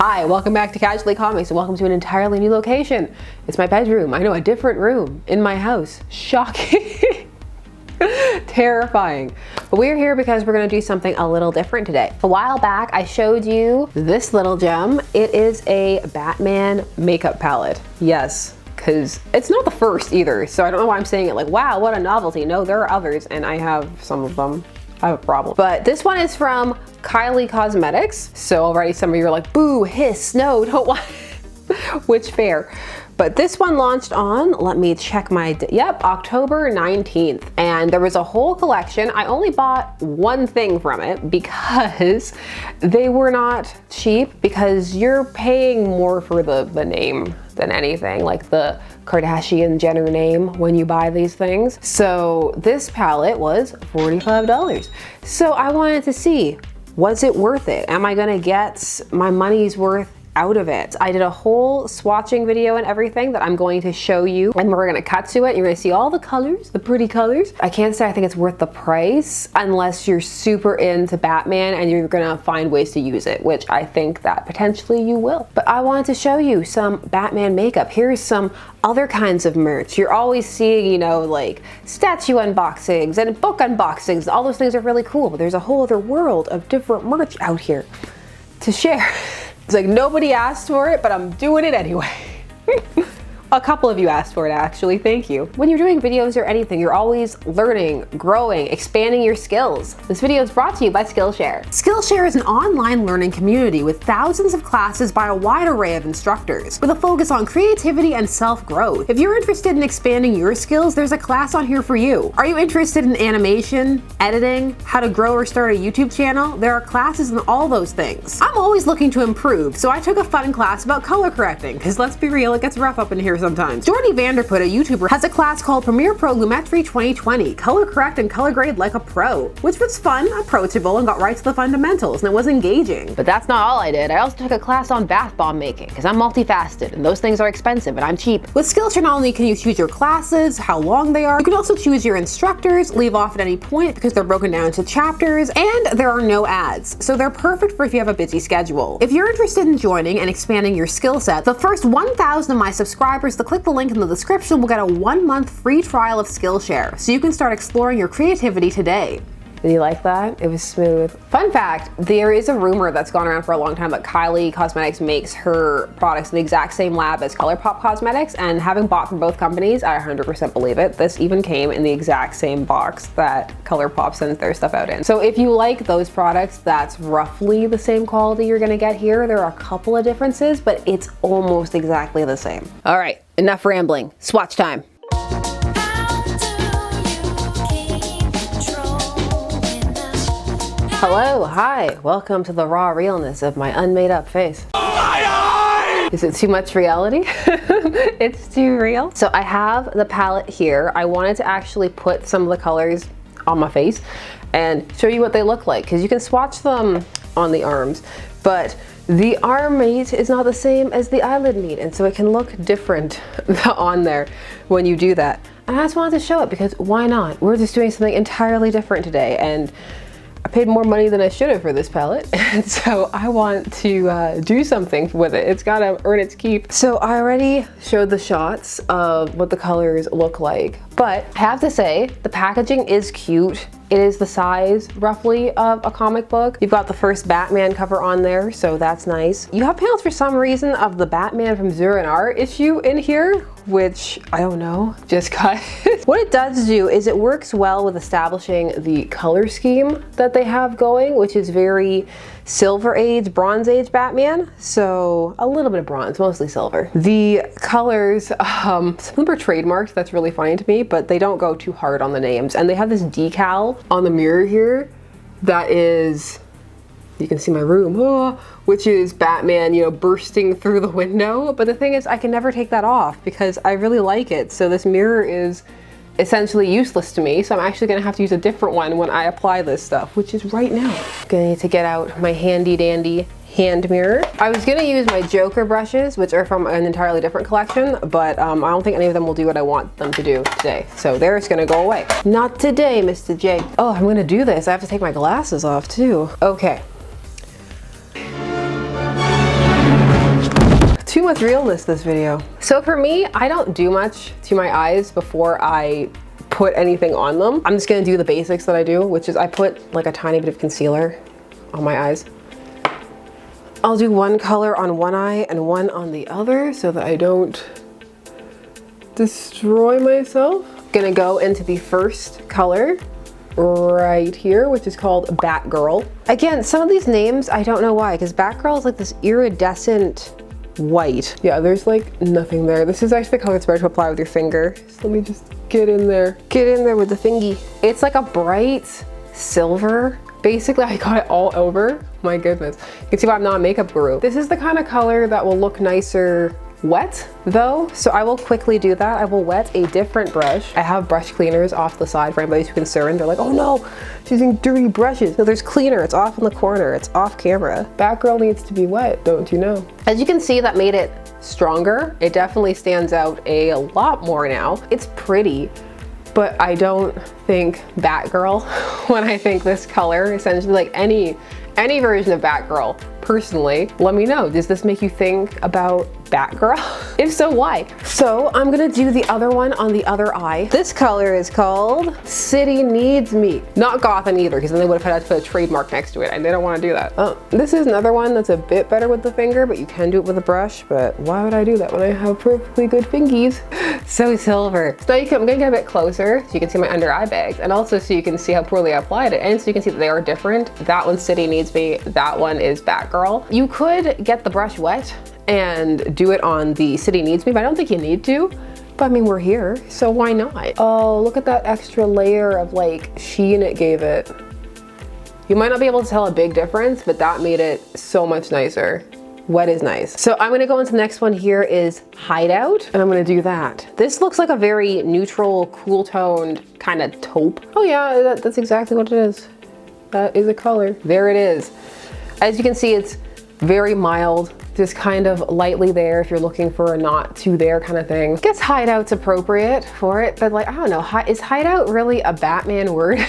Hi, welcome back to Casually Comics and welcome to an entirely new location. It's my bedroom. I know, a different room in my house. Shocking. Terrifying. But we're here because we're going to do something a little different today. A while back, I showed you this little gem. It is a Batman makeup palette. Yes, because it's not the first either. So I don't know why I'm saying it like, wow, what a novelty. No, there are others and I have some of them. I have a problem. But this one is from Kylie Cosmetics. So already some of you are like, boo, hiss, no, don't want which fair. But this one launched on, let me check my, October 19th. And there was a whole collection. I only bought one thing from it because they were not cheap, because you're paying more for the name than anything, like the Kardashian Jenner name when you buy these things. So this palette was $45. So I wanted to see, was it worth it? Am I gonna get my money's worth out of it? I did a whole swatching video and everything that I'm going to show you, and we're gonna cut to it. You're gonna see all the colors, the pretty colors. I can't say I think it's worth the price unless you're super into Batman and you're gonna find ways to use it, which I think that potentially you will. But I wanted to show you some Batman makeup. Here's some other kinds of merch. You're always seeing, you know, like statue unboxings and book unboxings. All those things are really cool, but there's a whole other world of different merch out here to share. It's like nobody asked for it, but I'm doing it anyway. A couple of you asked for it, actually. Thank you. When you're doing videos or anything, you're always learning, growing, expanding your skills. This video is brought to you by Skillshare. Skillshare is an online learning community with thousands of classes by a wide array of instructors, with a focus on creativity and self-growth. If you're interested in expanding your skills, there's a class on here for you. Are you interested in animation, editing, how to grow or start a YouTube channel? There are classes in all those things. I'm always looking to improve, so I took a fun class about color correcting, because let's be real, it gets rough up in here sometimes. Jordy Vanderput, a YouTuber, has a class called Premiere Pro Lumetri 2020, color correct and color grade like a pro, which was fun, approachable, and got right to the fundamentals, and it was engaging. But that's not all I did. I also took a class on bath bomb making, because I'm multifaceted, and those things are expensive, and I'm cheap. With Skillshare, not only can you choose your classes, how long they are, you can also choose your instructors, leave off at any point because they're broken down into chapters, and there are no ads. So they're perfect for if you have a busy schedule. If you're interested in joining and expanding your skill set, the first 1,000 of my subscribers to click the link in the description will get a 1-month free trial of Skillshare, so you can start exploring your creativity today. Did you like that? It was smooth. Fun fact, there is a rumor that's gone around for a long time that Kylie Cosmetics makes her products in the exact same lab as ColourPop Cosmetics, and having bought from both companies, I 100% believe it. This even came in the exact same box that ColourPop sends their stuff out in. So if you like those products, that's roughly the same quality you're gonna get here. There are a couple of differences, but it's almost exactly the same. All right, enough rambling. Swatch time. Hello, hi, welcome to the raw realness of my unmade up face. Is it too much reality? It's too real. So I have the palette here. I wanted to actually put some of the colors on my face and show you what they look like, because you can swatch them on the arms, but the arm meat is not the same as the eyelid meat, and so it can look different on there when you do that. And I just wanted to show it because why not? We're just doing something entirely different today, and I paid more money than I should have for this palette, and so I want to do something with it. It's gotta earn its keep. So I already showed the shots of what the colors look like, but I have to say the packaging is cute. It is the size, roughly, of a comic book. You've got the first Batman cover on there, so that's nice. You have panels for some reason of the Batman from Zero and R issue in here, which, I don't know, just cut. What it does do is it works well with establishing the color scheme that they have going, which is very Silver Age, Bronze Age Batman. So a little bit of bronze, mostly silver. The colors, some of them are trademarked, that's really funny to me, but they don't go too hard on the names. And they have this decal on the mirror here that is, you can see my room, which is Batman, you know, bursting through the window. But the thing is, I can never take that off because I really like it. So this mirror is essentially useless to me, so I'm actually gonna have to use a different one when I apply this stuff, which is right now. Gonna need to get out my handy dandy hand mirror. I was gonna use my Joker brushes, which are from an entirely different collection, but I don't think any of them will do what I want them to do today. So they're just gonna go away. Not today, Mr. J. Oh, I'm gonna do this. I have to take my glasses off too. Okay. Too much realness this video. So for me, I don't do much to my eyes before I put anything on them. I'm just gonna do the basics that I do, which is I put like a tiny bit of concealer on my eyes. I'll do one color on one eye and one on the other so that I don't destroy myself. Gonna go into the first color right here, which is called Batgirl. Again, some of these names, I don't know why, because Batgirl is like this iridescent white. Yeah, there's like nothing there. This is actually the color it's better to apply with your finger. So let me just get in there. Get in there with the thingy. It's like a bright silver. Basically, I got it all over. My goodness. You can see why I'm not a makeup guru. This is the kind of color that will look nicer wet though, so I will quickly do that. I will wet a different brush. I have brush cleaners off the side for anybody who's concerned. They're like, oh no, she's using dirty brushes. No, there's cleaner, it's off in the corner, it's off camera. Batgirl needs to be wet, don't you know? As you can see, that made it stronger. It definitely stands out a lot more now. It's pretty, but I don't think Batgirl when I think this color. Essentially, like any version of Batgirl, personally, let me know. Does this make you think about Batgirl? If so, why? So I'm gonna do the other one on the other eye. This color is called City Needs Me. Not Gotham either, because then they would have had to put a trademark next to it, and they don't want to do that. This is another one that's a bit better with the finger, but you can do it with a brush, but why would I do that when I have perfectly good fingies? So silver. So now I'm gonna get a bit closer so you can see my under eye bags, and also so you can see how poorly I applied it, and so you can see that they are different. That one's City Needs Me, that one is Batgirl. You could get the brush wet and do it on the City Needs Me, but I don't think you need to. But I mean, we're here, so why not? Oh, look at that extra layer of like sheen it gave it. You might not be able to tell a big difference, but that made it so much nicer. Wet is nice. So I'm gonna go into the next one here is Hideout, and I'm gonna do that. This looks like a very neutral, cool toned kind of taupe. Oh yeah, that's exactly what it is. That is a color. There it is. As you can see, it's very mild, just kind of lightly there if you're looking for a not too there kind of thing. I guess Hideout's appropriate for it, but like, I don't know, is Hideout really a Batman word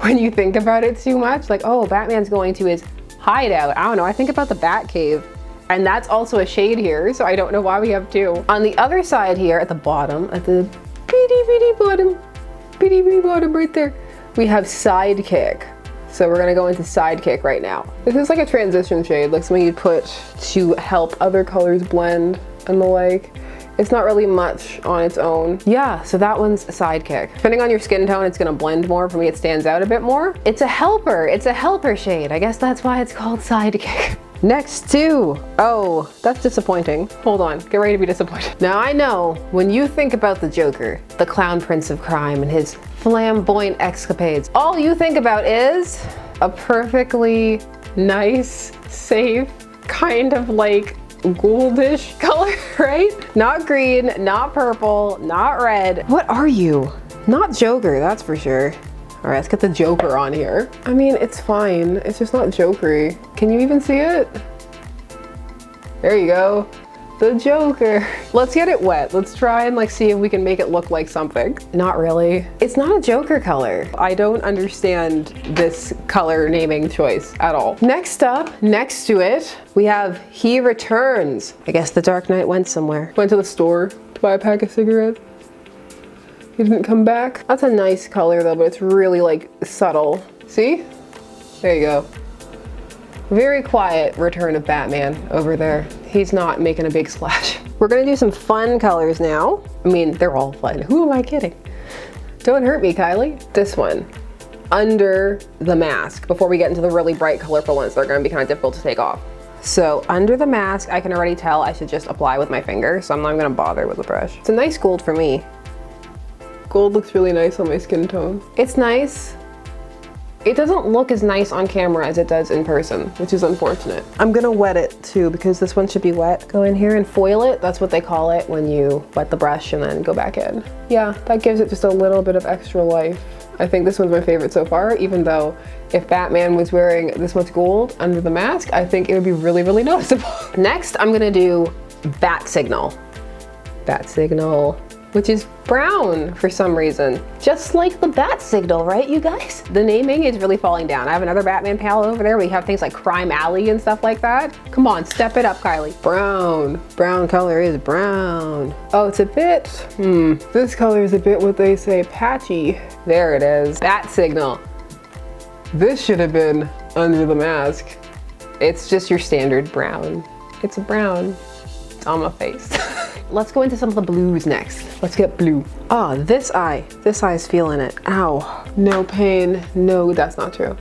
when you think about it too much? Like, oh, Batman's going to his hideout. I don't know, I think about the Batcave, and that's also a shade here, so I don't know why we have two. On the other side here, at the bottom, at the bitty bottom right there, we have Sidekick. So we're gonna go into Sidekick right now. This is like a transition shade, like something you'd put to help other colors blend and the like. It's not really much on its own. Yeah, so that one's Sidekick. Depending on your skin tone, it's gonna blend more. For me, it stands out a bit more. It's a helper shade. I guess that's why it's called Sidekick. Next two. Oh, that's disappointing. Hold on, get ready to be disappointed. Now I know, when you think about the Joker, the clown prince of crime and his flamboyant escapades, all you think about is a perfectly nice, safe, kind of like goldish color, right? Not green, not purple, not red. What are you? Not Joker, that's for sure. All right, let's get the Joker on here. I mean, it's fine. It's just not Jokery. Can you even see it? There you go. The Joker. Let's get it wet. Let's try and like see if we can make it look like something. Not really. It's not a Joker color. I don't understand this color naming choice at all. Next up, next to it, we have He Returns. I guess the Dark Knight went somewhere. Went to the store to buy a pack of cigarettes. He didn't come back. That's a nice color though, but it's really like subtle. See? There you go. Very quiet return of Batman over there. He's not making a big splash. We're gonna do some fun colors now. I mean, they're all fun. Who am I kidding? Don't hurt me, Kylie. This one, Under the Mask. Before we get into the really bright colorful ones, they're gonna be kind of difficult to take off. So Under the Mask, I can already tell I should just apply with my finger, so I'm not gonna bother with a brush. It's a nice gold for me. Gold looks really nice on my skin tone. It's nice. It doesn't look as nice on camera as it does in person, which is unfortunate. I'm gonna wet it too, because this one should be wet. Go in here and foil it. That's what they call it when you wet the brush and then go back in. Yeah, that gives it just a little bit of extra life. I think this one's my favorite so far, even though if Batman was wearing this much gold under the mask, I think it would be really, really noticeable. Next, I'm gonna do Bat Signal. Bat Signal. which is brown for some reason. Just like the bat signal, right, you guys? The naming is really falling down. I have another Batman palette over there. We have things like Crime Alley and stuff like that. Come on, step it up, Kylie. Brown. Brown color is brown. Oh, it's a bit, this color is a bit what they say, patchy. There it is. Bat signal. This should have been under the mask. It's just your standard brown. It's a brown. It's on my face. Let's go into some of the blues next. Let's get blue. Oh, this eye is feeling it. Ow, no pain. No, that's not true.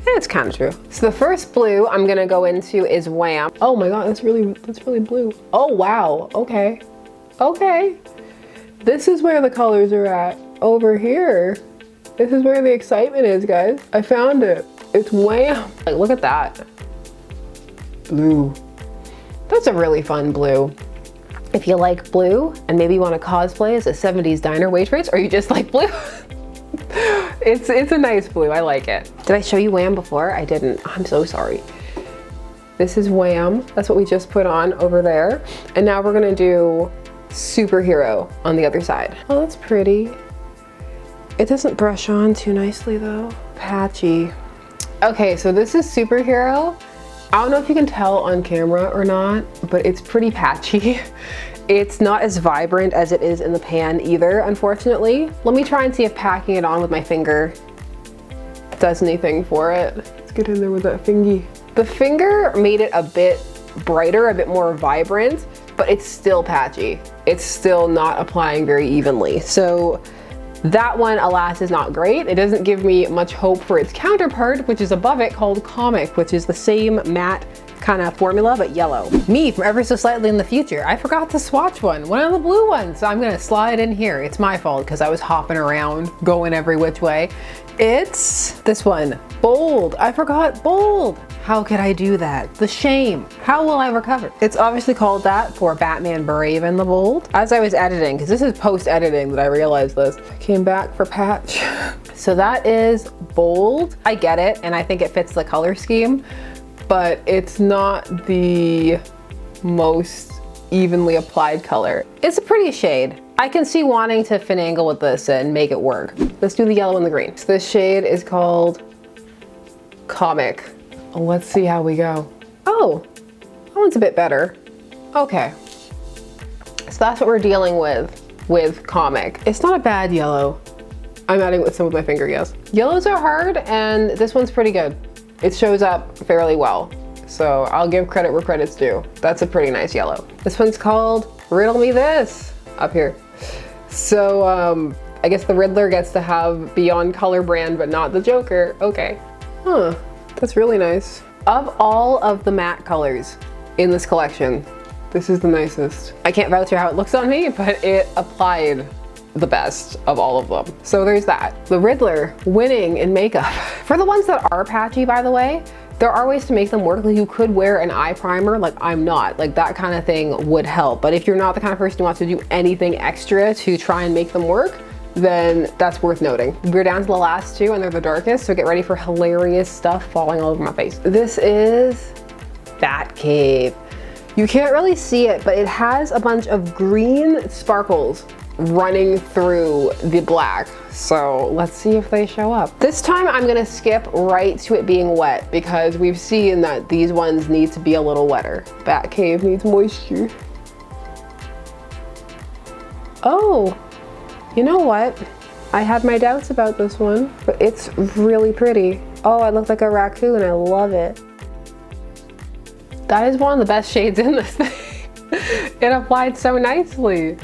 It's kind of true. So the first blue I'm gonna go into is Wham. Oh my God, that's really blue. Oh wow, okay. Okay. This is where the colors are at. Over here. This is where the excitement is, guys. I found it. It's Wham. Like, look at that. Blue. That's a really fun blue. If you like blue and maybe you want to cosplay as a 70s diner waitress, or you just like blue, it's a nice blue. I like it. Did I show you Wham before? I didn't. I'm so sorry. This is Wham. That's what we just put on over there. And now we're gonna do Superhero on the other side. Oh, that's pretty. It doesn't brush on too nicely though. Patchy. Okay, so this is Superhero. I don't know if you can tell on camera or not, but it's pretty patchy. It's not as vibrant as it is in the pan either, unfortunately. Let me try and see if packing it on with my finger does anything for it. Let's get in there with that fingy. The finger made it a bit brighter, a bit more vibrant, but it's still patchy. It's still not applying very evenly. So that one, alas, is not great. It doesn't give me much hope for its counterpart, which is above it, called Comic, which is the same matte kind of formula, but yellow. Me, from ever so slightly in the future, I forgot to swatch one of the blue ones. So I'm gonna slide in here. It's my fault because I was hopping around, going every which way. It's this one, Bold. I forgot Bold. How could I do that? The shame. How will I recover? It's obviously called that for Batman Brave and the Bold. As I was editing, because this is post-editing that I realized this, I came back for patch. So that is Bold. I get it, and I think it fits the color scheme, but it's not the most evenly applied color. It's a pretty shade. I can see wanting to finagle with this and make it work. Let's do the yellow and the green. So this shade is called Comic. Let's see how we go. Oh, that one's a bit better. Okay. So that's what we're dealing with Comic. It's not a bad yellow. I'm adding it with some of my finger, yes. Yellows are hard, and this one's pretty good. It shows up fairly well. So I'll give credit where credit's due. That's a pretty nice yellow. This one's called Riddle Me This, up here. So I guess the Riddler gets to have Beyond Color brand, but not the Joker. Okay. Huh. That's really nice. Of all of the matte colors in this collection, this is the nicest. I can't vouch for how it looks on me, but it applied the best of all of them. So there's that. The Riddler winning in makeup. For the ones that are patchy, by the way, there are ways to make them work. Like you could wear an eye primer, like I'm not, like that kind of thing would help. But if you're not the kind of person who wants to do anything extra to try and make them work, then that's worth noting. We're down to the last two and they're the darkest, so get ready for hilarious stuff falling all over my face. This is Batcave. You can't really see it, but it has a bunch of green sparkles running through the black. So let's see if they show up. This time I'm gonna skip right to it being wet because we've seen that these ones need to be a little wetter. Batcave needs moisture. Oh. You know what? I had my doubts about this one, but it's really pretty. Oh, I look like a raccoon. I love it. That is one of the best shades in this thing. It applied so nicely.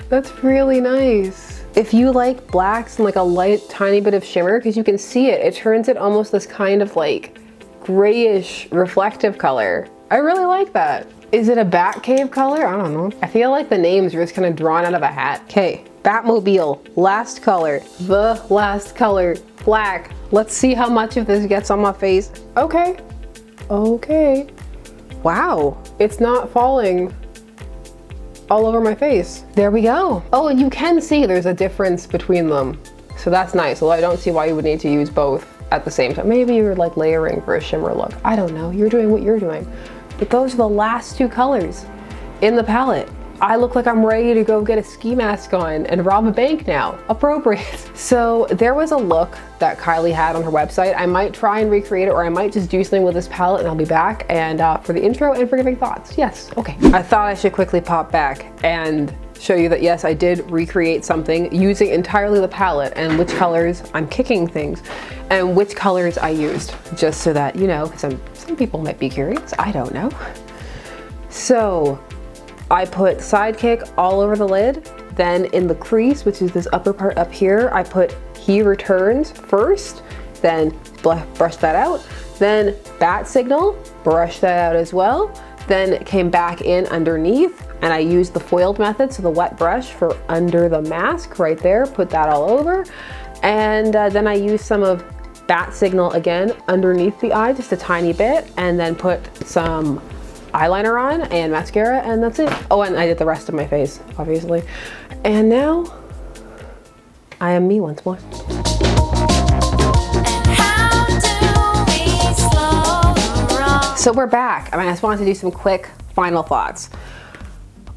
That's really nice. If you like blacks and like a light tiny bit of shimmer, because you can see it, it turns it almost this kind of like grayish reflective color. I really like that. Is it a Batcave color? I don't know. I feel like the names are just kind of drawn out of a hat. Okay, Batmobile, last color, the last color, black. Let's see how much of this gets on my face. Okay, okay. Wow, it's not falling all over my face. There we go. Oh, and you can see there's a difference between them. So that's nice, although I don't see why you would need to use both at the same time. Maybe you're like layering for a shimmer look. I don't know, you're doing what you're doing. But those are the last two colors in the palette. I look like I'm ready to go get a ski mask on and rob a bank now. Appropriate. So there was a look that Kylie had on her website. I might try and recreate it, or I might just do something with this palette and I'll be back. And for the intro and for giving thoughts. Yes, okay. I thought I should quickly pop back and show you that yes, I did recreate something using entirely the palette and which colors I'm kicking things and which colors I used, just so that you know, because some people might be curious. I don't know. So I put Sidekick all over the lid. Then in the crease, which is this upper part up here, I put He Returns first, then brush that out. Then Bat Signal, brush that out as well. Then it came back in underneath, and I used the foiled method, so the wet brush for under the mask right there, put that all over. And then I used some of Bat Signal again underneath the eye, just a tiny bit, and then put some eyeliner on and mascara, and that's it. Oh, and I did the rest of my face, obviously. And now I am me once more. So we're back. I just wanted to do some quick final thoughts.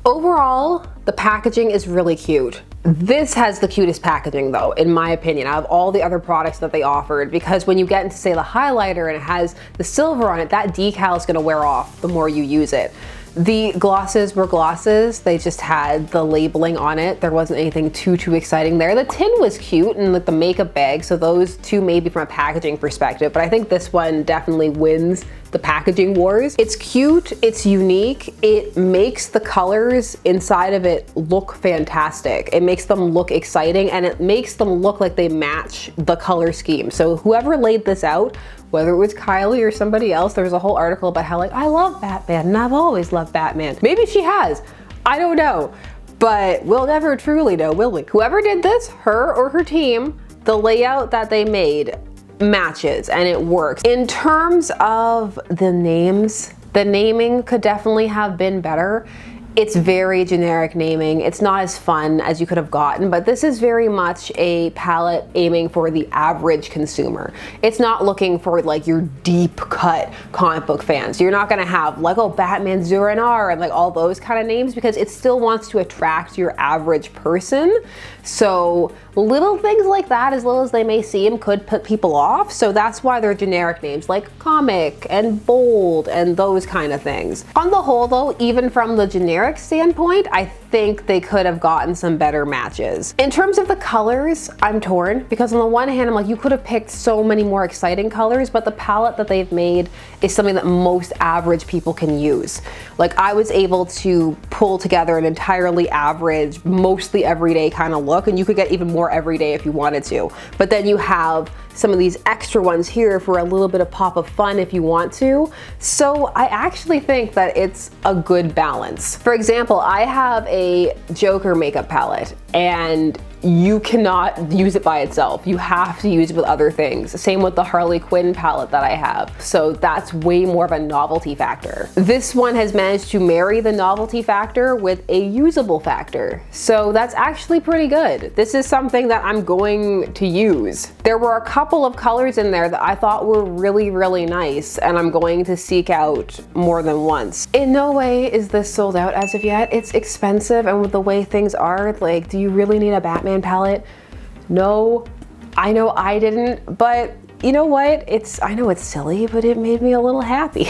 Overall, the packaging is really cute. This has the cutest packaging though, in my opinion, out of all the other products that they offered, because when you get into say the highlighter and it has the silver on it, that decal is gonna wear off the more you use it. The glosses were glosses, they just had the labeling on it. There wasn't anything too exciting there. The tin was cute and like the makeup bag, so those two maybe from a packaging perspective, but I think this one definitely wins the packaging wars. It's cute, it's unique, it makes the colors inside of it look fantastic. It makes them look exciting, and it makes them look like they match the color scheme. So whoever laid this out, whether it was Kylie or somebody else, there was a whole article about how like, I love Batman and I've always loved Batman. Maybe she has, I don't know, but we'll never truly know, will we? Whoever did this, her or her team, the layout that they made matches and it works. In terms of the names, the naming could definitely have been better. It's very generic naming. It's not as fun as you could have gotten, but this is very much a palette aiming for the average consumer. It's not looking for like your deep cut comic book fans. You're not gonna have like, oh, Batman Zur-En-Arrh and like all those kind of names, because it still wants to attract your average person. So little things like that, as little as they may seem, could put people off. So that's why they're generic names like comic and bold and those kind of things. On the whole though, even from the generic standpoint, I think they could have gotten some better matches. In terms of the colors, I'm torn, because on the one hand, I'm like, you could have picked so many more exciting colors, but the palette that they've made is something that most average people can use. Like I was able to pull together an entirely average, mostly everyday kind of look, and you could get even more everyday if you wanted to. But then you have some of these extra ones here for a little bit of pop of fun if you want to. So I actually think that it's a good balance. For example, I have a Joker makeup palette and you cannot use it by itself. You have to use it with other things. Same with the Harley Quinn palette that I have. So that's way more of a novelty factor. This one has managed to marry the novelty factor with a usable factor. So that's actually pretty good. This is something that I'm going to use. There were a couple of colors in there that I thought were really nice, and I'm going to seek out more than once. In no way is this sold out as of yet. It's expensive, and with the way things are, like, do you really need a Batman palette? No, I know I didn't, but you know what? I know it's silly, but it made me a little happy.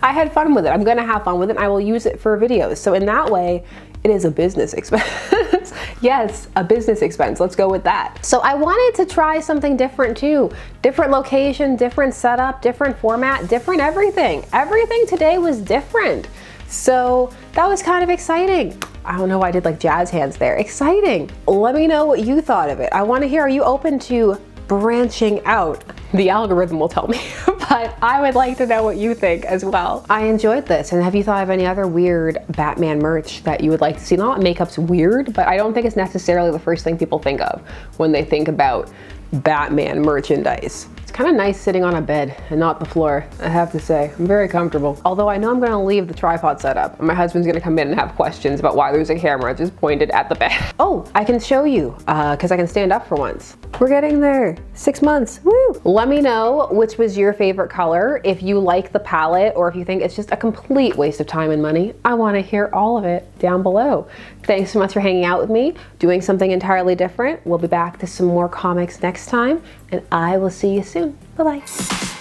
I had fun with it. I'm gonna have fun with it. I will use it for videos. So in that way, it is a business expense. Yes, a business expense. Let's go with that. So I wanted to try something different too. Different location, different setup, different format, different everything. Everything today was different. So that was kind of exciting. I don't know why I did like jazz hands there. Exciting. Let me know what you thought of it. I want to hear, are you open to branching out? The algorithm will tell me, but I would like to know what you think as well. I enjoyed this, and have you thought of any other weird Batman merch that you would like to see? Not makeup's weird, but I don't think it's necessarily the first thing people think of when they think about Batman merchandise. It's kind of nice sitting on a bed and not the floor, I have to say. I'm very comfortable. Although I know I'm gonna leave the tripod set up and my husband's gonna come in and have questions about why there's a camera just pointed at the bed. Oh, I can show you, because I can stand up for once. We're getting there. 6 months, woo! Let me know which was your favorite color, if you like the palette, or if you think it's just a complete waste of time and money. I wanna hear all of it down below. Thanks so much for hanging out with me, doing something entirely different. We'll be back to some more comics next time, and I will see you soon. Bye-bye.